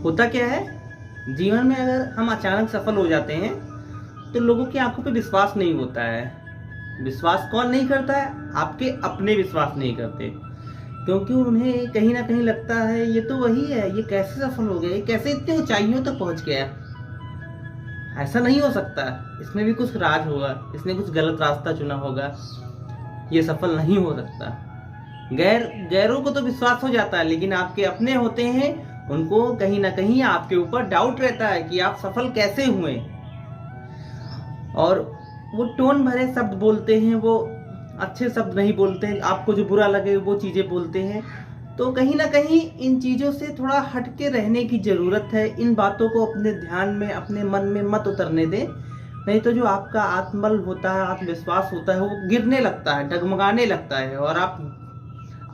होता क्या है, जीवन में अगर हम अचानक सफल हो जाते हैं तो लोगों की आंखों पे विश्वास नहीं होता है। विश्वास कौन नहीं करता है? आपके अपने विश्वास नहीं करते, क्योंकि उन्हें कहीं ना कहीं लगता है ये तो वही है, ये कैसे सफल हो गया, ये कैसे इतनी ऊंचाइयों तक पहुंच गया। ऐसा नहीं हो सकता, इसमें भी कुछ राज होगा, इसने कुछ गलत रास्ता चुना होगा, ये सफल नहीं हो सकता। गैरों को तो विश्वास हो जाता है, लेकिन आपके अपने होते हैं, उनको कहीं ना कहीं आपके ऊपर डाउट रहता है कि आप सफल कैसे हुए। और वो टोन भरे शब्द बोलते हैं, वो अच्छे शब्द नहीं बोलते हैं, आपको जो बुरा लगे वो चीजें बोलते हैं। तो कहीं ना कहीं इन चीजों से थोड़ा हटके रहने की जरूरत है। इन बातों को अपने ध्यान में, अपने मन में मत उतरने दें, नहीं तो जो आपका आत्मबल होता है, आत्मविश्वास होता है, वो गिरने लगता है, डगमगाने लगता है। और आप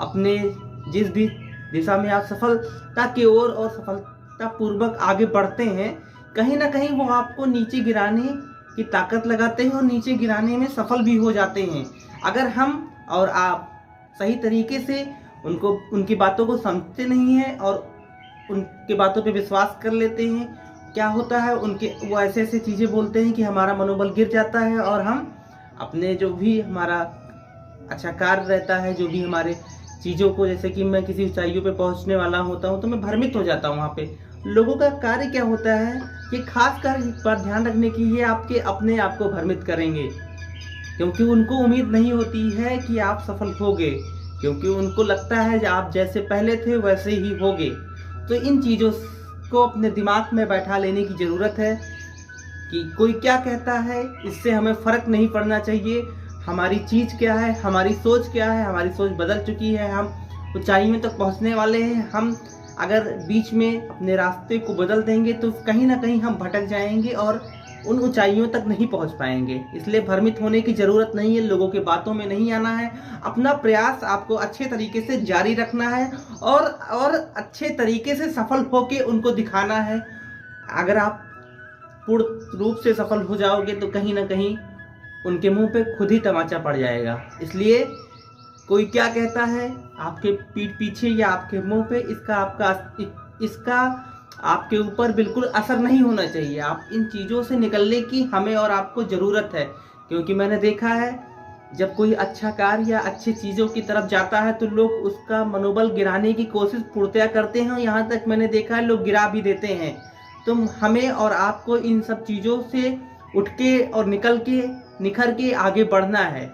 अपने जिस भी दिशा में आप सफलता की ओर और सफलता पूर्वक आगे बढ़ते हैं, कहीं ना कहीं वो आपको नीचे गिराने की ताकत लगाते हैं और नीचे गिराने में सफल भी हो जाते हैं। अगर हम और आप सही तरीके से उनकी बातों को समझते नहीं हैं और उनके बातों पे विश्वास कर लेते हैं, क्या होता है, वो ऐसे ऐसे चीज़ें बोलते हैं कि हमारा मनोबल गिर जाता है और हम अपने जो भी हमारा अच्छा कार्य रहता है, जो भी हमारे चीज़ों को, जैसे कि मैं किसी ऊंचाइयों पे पहुंचने वाला होता हूं तो मैं भ्रमित हो जाता हूं। वहाँ पे लोगों का कार्य क्या होता है, ये खास कर एक बात ध्यान रखने की, ये आपके अपने आप को भ्रमित करेंगे, क्योंकि उनको उम्मीद नहीं होती है कि आप सफल होगे, क्योंकि उनको लगता है कि आप जैसे पहले थे वैसे ही होगे। तो इन चीज़ों को अपने दिमाग में बैठा लेने की ज़रूरत है कि कोई क्या कहता है, इससे हमें फ़र्क नहीं पड़ना चाहिए। हमारी चीज़ क्या है, हमारी सोच क्या है, हमारी सोच बदल चुकी है, हम ऊंचाइयों तक पहुंचने वाले हैं। हम अगर बीच में अपने रास्ते को बदल देंगे तो कहीं ना कहीं हम भटक जाएंगे और उन ऊंचाइयों तक नहीं पहुंच पाएंगे। इसलिए भ्रमित होने की ज़रूरत नहीं है, लोगों के बातों में नहीं आना है। अपना प्रयास आपको अच्छे तरीके से जारी रखना है और अच्छे तरीके से सफल होके उनको दिखाना है। अगर आप पूर्ण रूप से सफल हो जाओगे तो कहीं ना कहीं उनके मुंह पे खुद ही तमाचा पड़ जाएगा। इसलिए कोई क्या कहता है आपके पीठ पीछे या आपके मुंह पे, इसका आपके ऊपर बिल्कुल असर नहीं होना चाहिए। आप इन चीज़ों से निकलने की हमें और आपको ज़रूरत है, क्योंकि मैंने देखा है जब कोई अच्छा कार्य या अच्छी चीज़ों की तरफ जाता है तो लोग उसका मनोबल गिराने की कोशिश पूर्णतया करते हैं, यहाँ तक मैंने देखा है लोग गिरा भी देते हैं। तो हमें और आपको इन सब चीज़ों से उठ के और निखर के आगे बढ़ना है।